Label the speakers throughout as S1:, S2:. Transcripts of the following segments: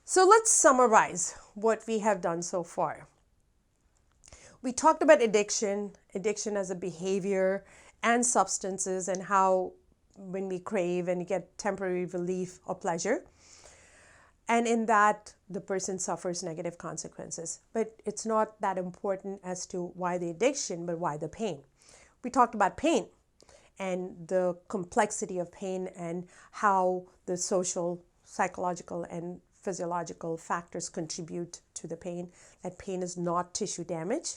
S1: So let's summarize what we have done so far. We talked about addiction as a behavior and substances, and how when we crave and get temporary relief or pleasure, and in that the person suffers negative consequences. But it's not that important as to why the addiction, but why the pain. We talked about pain and the complexity of pain and how the social, psychological, and physiological factors contribute to the pain, that pain is not tissue damage,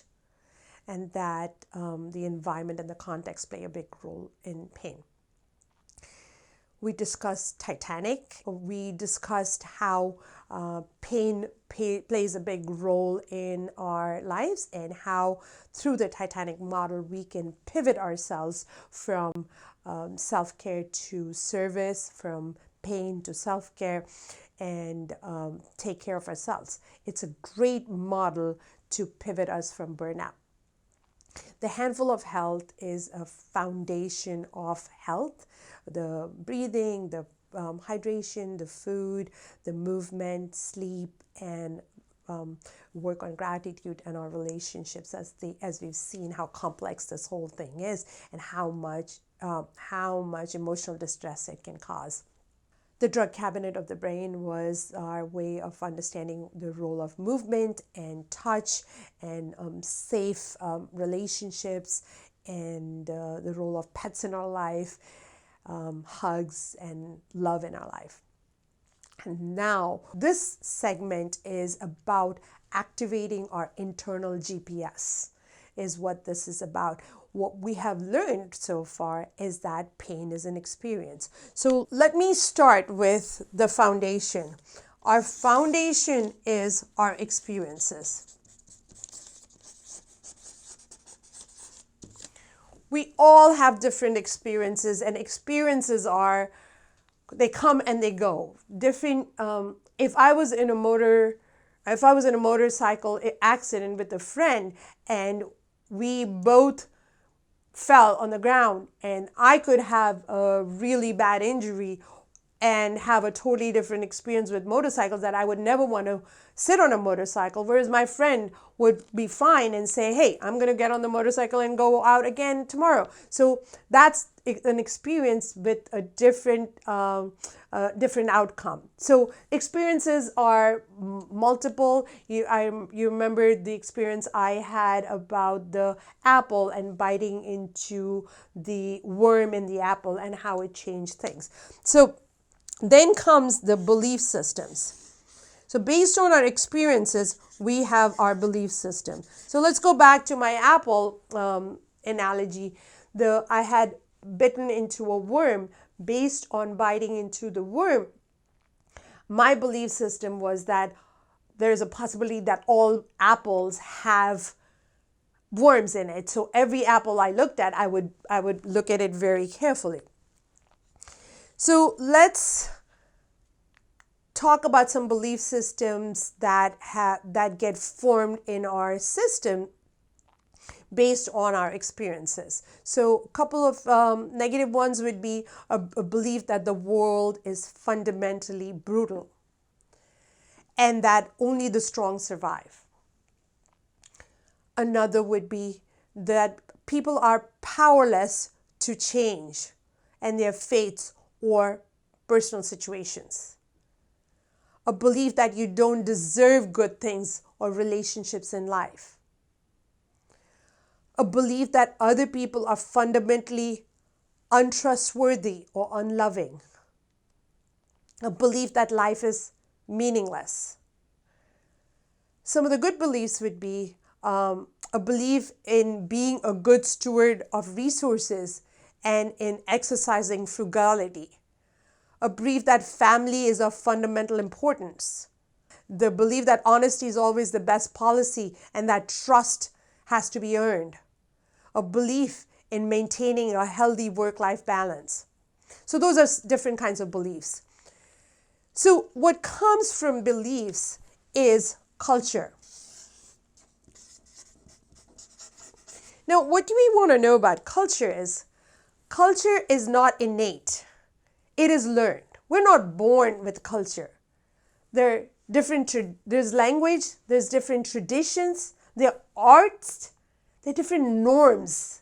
S1: and that the environment and the context play a big role in pain. We discussed Titanic. We discussed how pain plays a big role in our lives, and how through the Titanic model we can pivot ourselves from self-care to service, from pain to self-care, and take care of ourselves. It's a great model to pivot us from burnout. The handful of health is a foundation of health. The breathing, the hydration, the food, the movement, sleep, and work on gratitude and our relationships, as we've seen how complex this whole thing is, and how much emotional distress it can cause. The drug cabinet of the brain was our way of understanding the role of movement and touch and safe relationships, and the role of pets in our life, hugs and love in our life. And now this segment is about activating our internal GPS, is what this is about. What we have learned so far is that pain is an experience. So let me start with the foundation. Our foundation is our experiences. We all have different experiences, and experiences they come and they go. Different. If I was in a motorcycle accident with a friend, and we both fell on the ground, and I could have a really bad injury and have a totally different experience with motorcycles, that I would never want to sit on a motorcycle, whereas my friend would be fine and say, hey, I'm going to get on the motorcycle and go out again tomorrow. So that's an experience with a different outcome. So experiences are multiple. You remember the experience I had about the apple and biting into the worm in the apple and how it changed things. So then comes the belief systems. So based on our experiences, we have our belief system. So let's go back to my apple analogy. I had bitten into a worm. Based on biting into the worm, my belief system was that there's a possibility that all apples have worms in it. So every apple I looked at, I would look at it very carefully. So let's talk about some belief systems that get formed in our system based on our experiences. So a couple of negative ones would be a belief that the world is fundamentally brutal and that only the strong survive. Another would be that people are powerless to change and their fates or personal situations. A belief that you don't deserve good things or relationships in life. A belief that other people are fundamentally untrustworthy or unloving. A belief that life is meaningless. Some of the good beliefs would be a belief in being a good steward of resources and in exercising frugality. A belief that family is of fundamental importance. The belief that honesty is always the best policy and that trust has to be earned. A belief in maintaining a healthy work-life balance. So those are different kinds of beliefs. So what comes from beliefs is culture. Now, what do we want to know about culture is not innate. It is learned. We're not born with culture. There are there's language, there's different traditions, there are arts, there are different norms,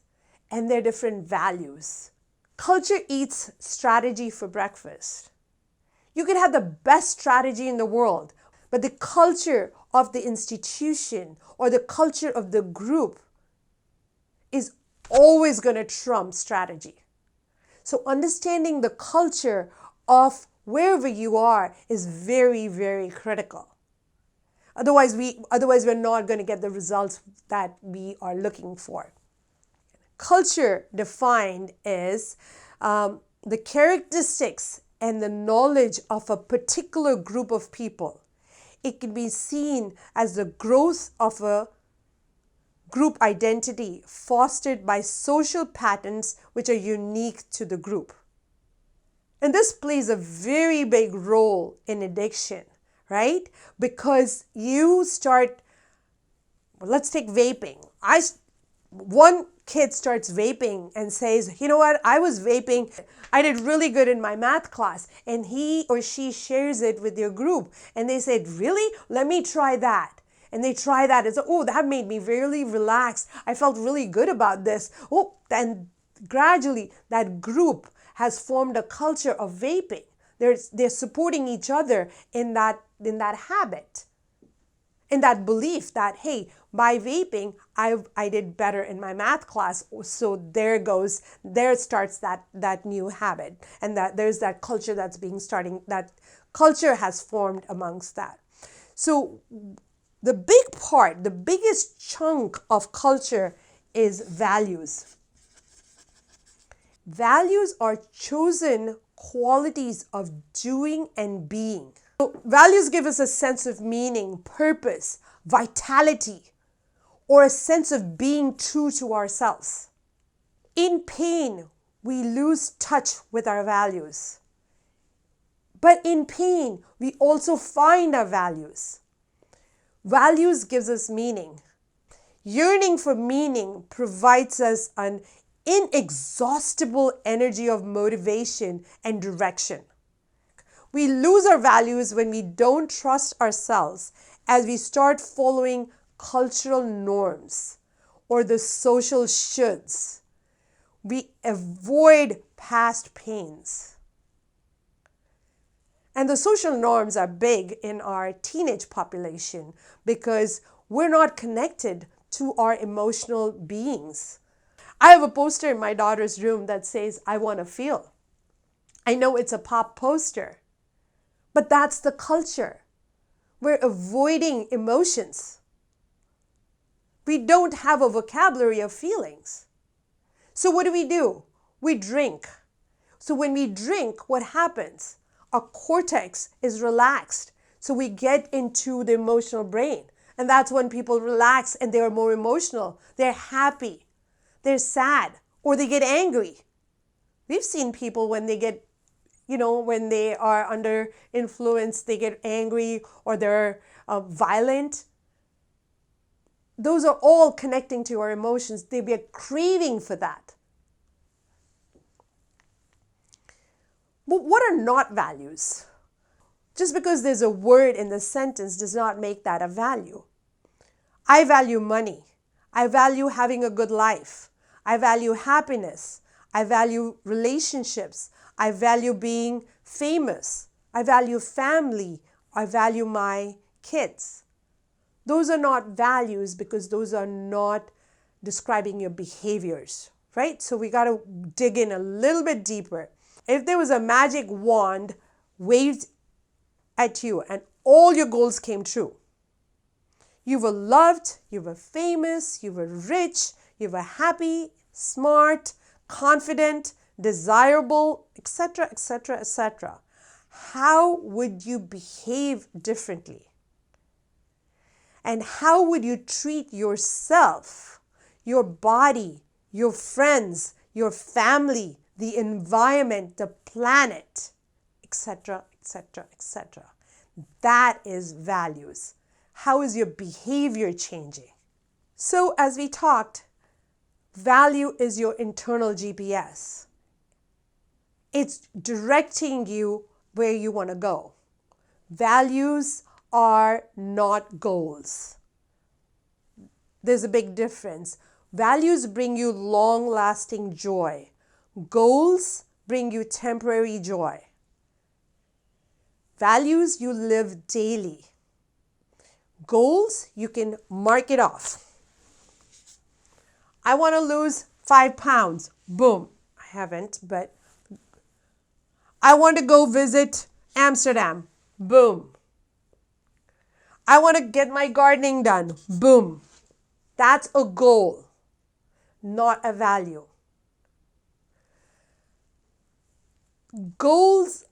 S1: and there are different values. Culture eats strategy for breakfast. You could have the best strategy in the world, but the culture of the institution or the culture of the group is always going to trump strategy. So understanding the culture of wherever you are is very, very critical. Otherwise, we're not going to get the results that we are looking for. Culture defined as the characteristics and the knowledge of a particular group of people. It can be seen as the growth of a group identity fostered by social patterns which are unique to the group. And this plays a very big role in addiction, right? Because you start, let's take vaping. One kid starts vaping and says, you know what, I was vaping, I did really good in my math class, and he or she shares it with their group, and they said, really? Let me try that. And they try that, and say, oh, that made me really relaxed. I felt really good about this. Oh, and gradually that group has formed a culture of vaping. They're supporting each other in that habit, in that belief that, hey, by vaping, I did better in my math class. So there starts that new habit. And that there's that culture that culture has formed amongst that. So the biggest chunk of culture is values. Values are chosen qualities of doing and being. So values give us a sense of meaning, purpose, vitality, or a sense of being true to ourselves. In pain, we lose touch with our values. But in pain, we also find our values. Values gives us meaning. Yearning for meaning provides us an inexhaustible energy of motivation and direction. We lose our values when we don't trust ourselves as we start following cultural norms or the social shoulds. We avoid past pains. And the social norms are big in our teenage population because we're not connected to our emotional beings. I have a poster in my daughter's room that says, I want to feel. I know it's a pop poster, but that's the culture. We're avoiding emotions. We don't have a vocabulary of feelings. So what do? We drink. So when we drink, what happens? Our cortex is relaxed. So we get into the emotional brain. And that's when people relax and they're more emotional. They're happy. They're sad. Or they get angry. We've seen people when they get, when they are under influence, they get angry or they're violent. Those are all connecting to our emotions. They be a craving for that. But what are not values? Just because there's a word in the sentence does not make that a value. I value money. I value having a good life. I value happiness. I value relationships. I value being famous. I value family. I value my kids. Those are not values because those are not describing your behaviors, right? So we got to dig in a little bit deeper. If there was a magic wand waved at you and all your goals came true, you were loved, you were famous, you were rich, you were happy, smart, confident, desirable, etc., etc., etc. How would you behave differently? And how would you treat yourself, your body, your friends, your family, the environment, the planet, etc., etc., etc.? That is values. How is your behavior changing? So as we talked, value is your internal GPS. It's directing you where you want to go. Values are not goals. There's a big difference. Values bring you long-lasting joy. Goals bring you temporary joy. Values you live daily. Goals, you can mark it off. I want to lose 5 pounds. Boom. I haven't, but I want to go visit Amsterdam. Boom. I want to get my gardening done. Boom. That's a goal, not a value.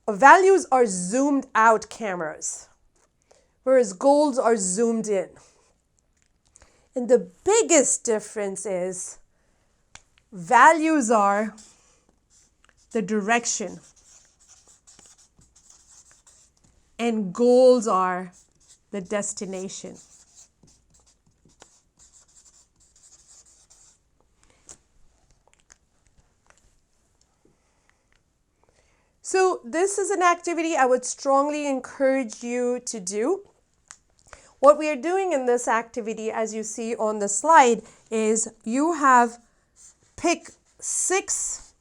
S1: Values are zoomed out cameras, whereas goals are zoomed in. And the biggest difference is values are the direction and goals are the destination. So this is an activity I would strongly encourage you to do. What we are doing in this activity, as you see on the slide, is you have picked six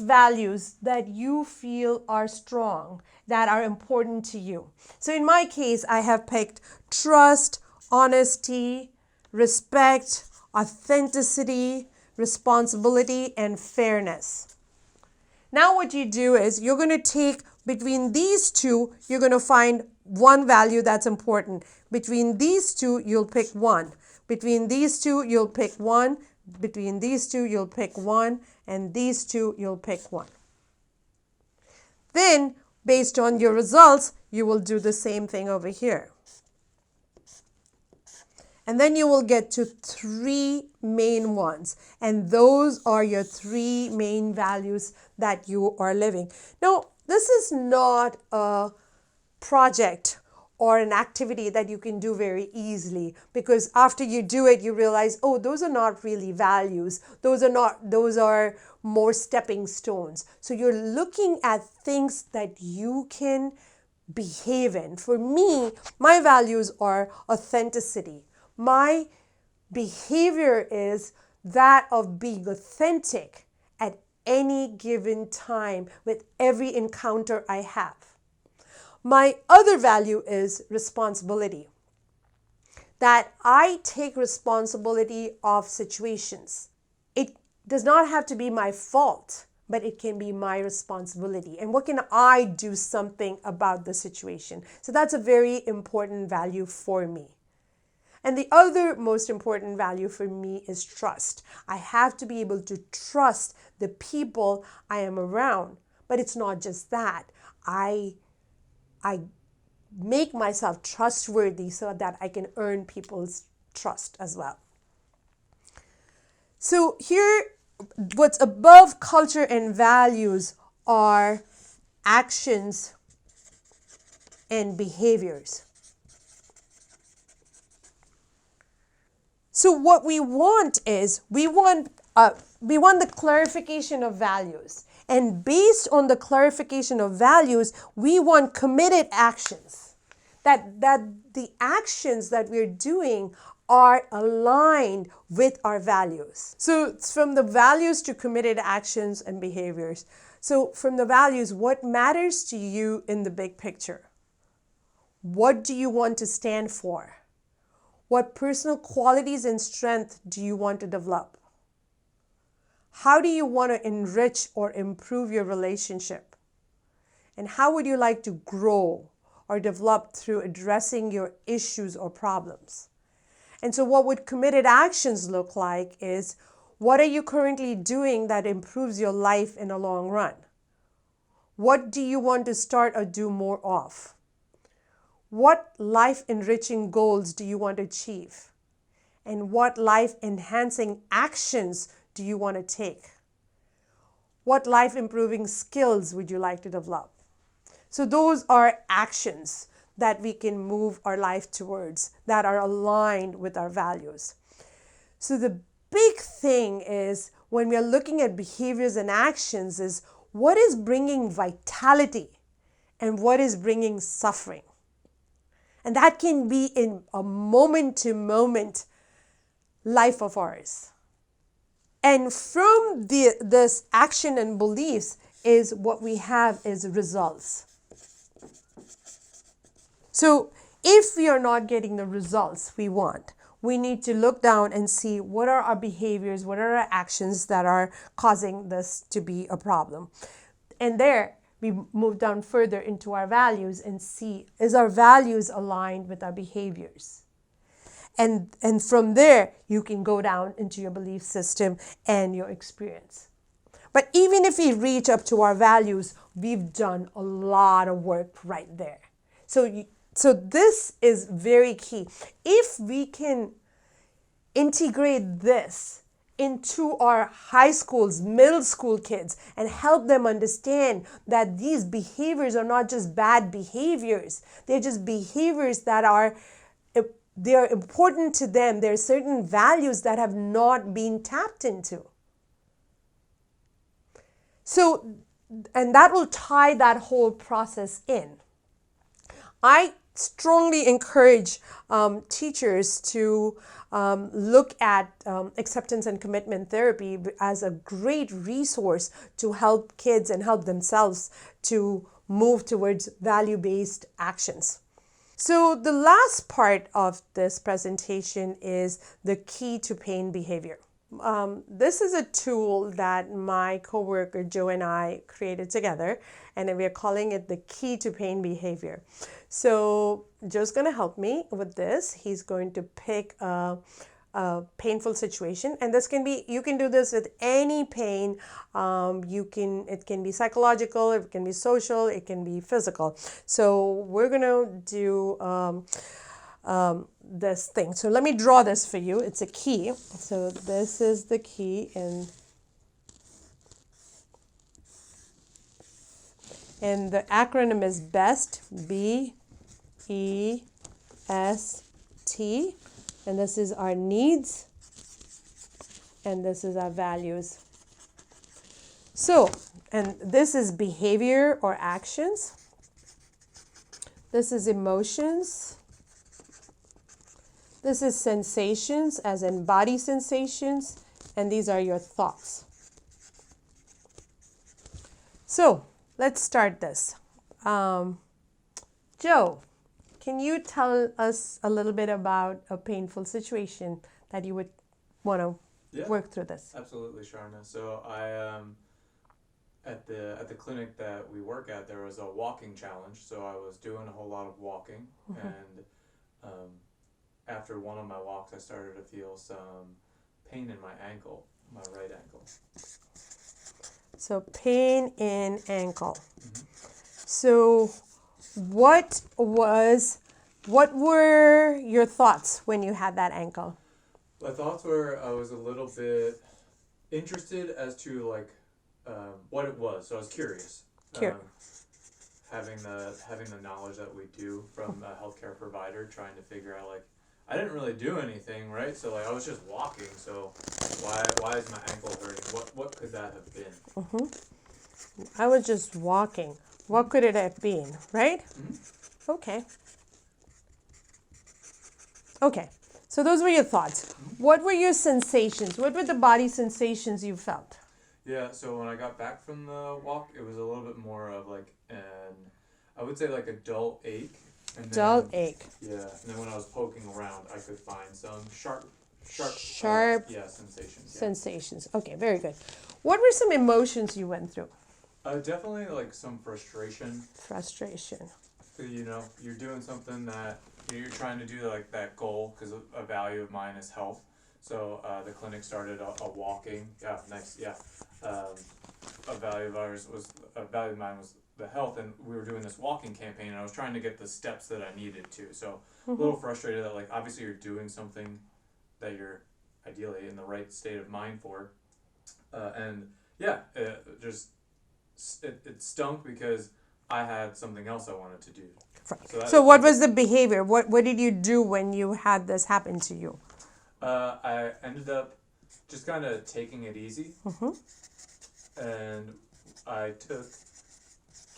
S1: values that you feel are strong, that are important to you. So in my case, I have picked trust, honesty, respect, authenticity, responsibility, and fairness. Now what you do is you're going to take between these two, you're going to find one value that's important. Between these two, you'll pick one. Between these two, you'll pick one. Between these two, you'll pick one. And these two, you'll pick one. Then, based on your results, you will do the same thing over here. And then you will get to 3 main ones. And those are your 3 main values that you are living. Now, this is not a project or an activity that you can do very easily, because after you do it, you realize, oh, those are not really values. Those are more stepping stones. So you're looking at things that you can behave in. For me, my values are authenticity. My behavior is that of being authentic at any given time with every encounter I have. My other value is responsibility. That I take responsibility of situations. It does not have to be my fault, but it can be my responsibility. And what can I do something about the situation? So that's a very important value for me. And the other most important value for me is trust. I have to be able to trust the people I am around. But it's not just that. I make myself trustworthy so that I can earn people's trust as well. So here, what's above culture and values are actions and behaviors. So what we want is, we want the clarification of values. And based on the clarification of values, we want committed actions. That the actions that we're doing are aligned with our values. So it's from the values to committed actions and behaviors. So from the values, what matters to you in the big picture? What do you want to stand for? What personal qualities and strength do you want to develop? How do you want to enrich or improve your relationship? And how would you like to grow or develop through addressing your issues or problems? And so what would committed actions look like is, what are you currently doing that improves your life in the long run? What do you want to start or do more of? What life-enriching goals do you want to achieve? And what life-enhancing actions do you want to take? What life-improving skills would you like to develop? So those are actions that we can move our life towards, that are aligned with our values. So the big thing is, when we are looking at behaviors and actions, is what is bringing vitality and what is bringing suffering. And that can be in a moment-to-moment life of ours. And from this action and beliefs is what we have is results. So if we are not getting the results we want, we need to look down and see what are our behaviors, what are our actions that are causing this to be a problem. And there we move down further into our values and see, is our values aligned with our behaviors? And from there, you can go down into your belief system and your experience. But even if we reach up to our values, we've done a lot of work right there. So this is very key. If we can integrate this into our high schools, middle school kids, and help them understand that these behaviors are not just bad behaviors. They're just behaviors that are important to them. There are certain values that have not been tapped into. So, and that will tie that whole process in. I strongly encourage teachers to look at acceptance and commitment therapy as a great resource to help kids and help themselves to move towards value-based actions. So the last part of this presentation is the key to pain behavior. This is a tool that my coworker Joe and I created together, and we are calling it the key to pain behavior. So Joe's going to help me with this. He's going to pick a painful situation, and this can be, you can do this with any pain. It can be psychological, it can be social, it can be physical. So we're going to do this thing. So let me draw this for you. It's a key. So this is the key, and the acronym is BEST, BEST, and this is our needs, and this is our values. So, and this is behavior or actions. This is emotions. This is sensations, as in body sensations, and these are your thoughts. So let's start this. Joe, can you tell us a little bit about a painful situation that you would want to work through this?
S2: Absolutely, Sharna. So I at the clinic that we work at, there was a walking challenge. So I was doing a whole lot of walking, and after one of my walks, I started to feel some pain in my ankle, my right ankle.
S1: So pain in ankle. So what were your thoughts when you had that ankle?
S2: My thoughts were, I was a little bit interested as to what it was. So I was curious. Having the knowledge that we do from a healthcare provider, trying to figure out I didn't really do anything, right? So I was just walking. So why is my ankle hurting? What could that have been?
S1: I was just walking. What could it have been, right? Okay. So those were your thoughts. What were your sensations? What were the body sensations you felt?
S2: Yeah, so when I got back from the walk, it was a little bit more of I would say a dull ache. And
S1: dull ache.
S2: Yeah, and then when I was poking around, I could find some sharp sensations. Yeah.
S1: Sensations. Okay, very good. What were some emotions you went through?
S2: Definitely some frustration.
S1: Frustration.
S2: You're doing something that you're trying to do that goal, because a value of mine is health. So the clinic started a walking. Yeah, nice. Yeah. A value of mine was the health, and we were doing this walking campaign, and I was trying to get the steps that I needed to. So a little frustrated that obviously you're doing something that you're ideally in the right state of mind for, and yeah, it stunk because I had something else I wanted to do.
S1: So what was the behavior? What did you do when you had this happen to you?
S2: I ended up just kind of taking it easy, and I took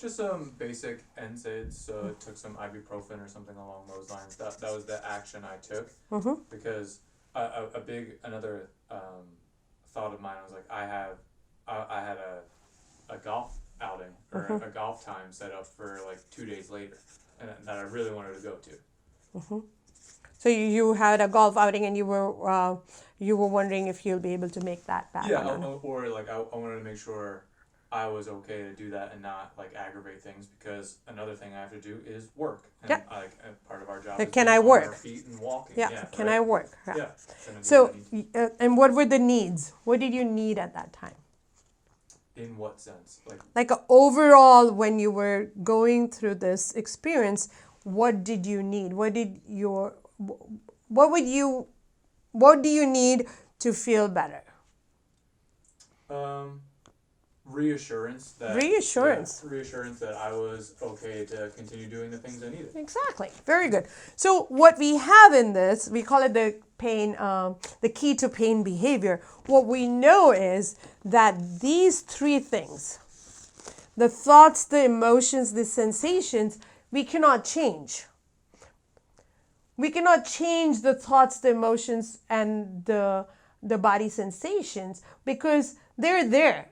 S2: Just some basic NSAIDs, so I took some ibuprofen or something along those lines. That was the action I took, because another thought of mine was like, I had a golf outing or a golf time set up for like 2 days later, and that I really wanted to go to.
S1: So you had a golf outing and you were wondering if you'll be able to make that back.
S2: Yeah, or like I wanted to make sure I was okay to do that and not like aggravate things, because another thing I have to do is work, and part of our job is
S1: Can
S2: being
S1: I
S2: on
S1: work?
S2: our feet and walking.
S1: Yeah. Can
S2: right?
S1: I work?
S2: Yeah.
S1: So, and what were the needs? What did you need at that time?
S2: In what sense?
S1: Like overall, when you were going through this experience, what did you need? What do you need to feel better?
S2: Reassurance that I was okay to continue doing the things I needed.
S1: Exactly. Very good. So what we have in this, we call it the key to pain behavior. What we know is that these three things, the thoughts, the emotions, the sensations, we cannot change. We cannot change the thoughts, the emotions, and the body sensations because they're there.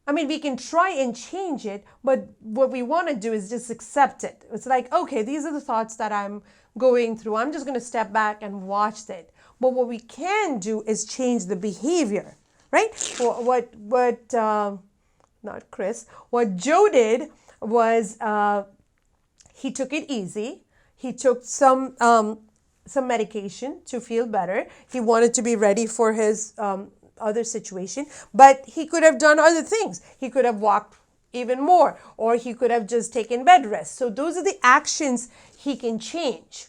S1: I mean, we can try and change it, but what we want to do is just accept it. It's like, okay, these are the thoughts that I'm going through. I'm just going to step back and watch it. But what we can do is change the behavior, right? What Joe did was he took it easy. He took some medication to feel better. He wanted to be ready for his other situation, but he could have done other things. He could have walked even more, or he could have just taken bed rest. So those are the actions he can change.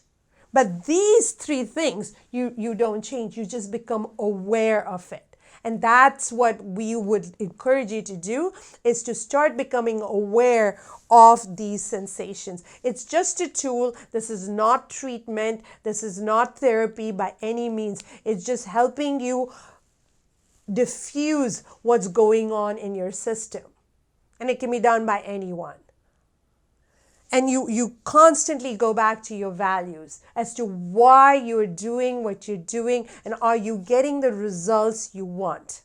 S1: But these three things, you don't change. You just become aware of it. And that's what we would encourage you to do, is to start becoming aware of these sensations. It's just a tool. This is not treatment. This is not therapy by any means. It's just helping you diffuse what's going on in your system. And it can be done by anyone. And you constantly go back to your values as to why you're doing what you're doing, and are you getting the results you want.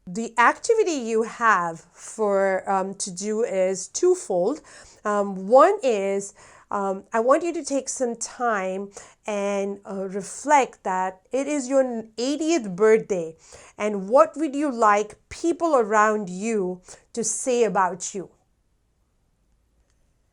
S1: The activity you have for to do is twofold. One is I want you to take some time and reflect that it is your 80th birthday, and what would you like people around you to say about you?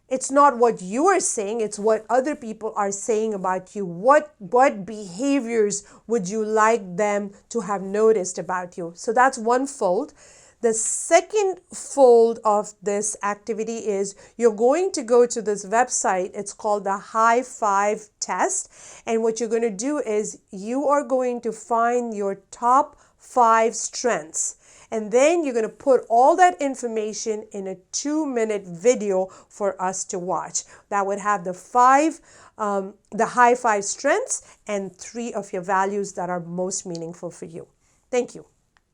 S1: It's not what you are saying, it's what other people are saying about you. What behaviors would you like them to have noticed about you? So that's one fold. The second fold of this activity is you're going to go to this website. It's called the High Five Test. And what you're going to do is you are going to find your top 5 strengths. And then you're going to put all that information in a 2-minute video for us to watch. That would have the high 5 strengths and 3 of your values that are most meaningful for you. Thank you.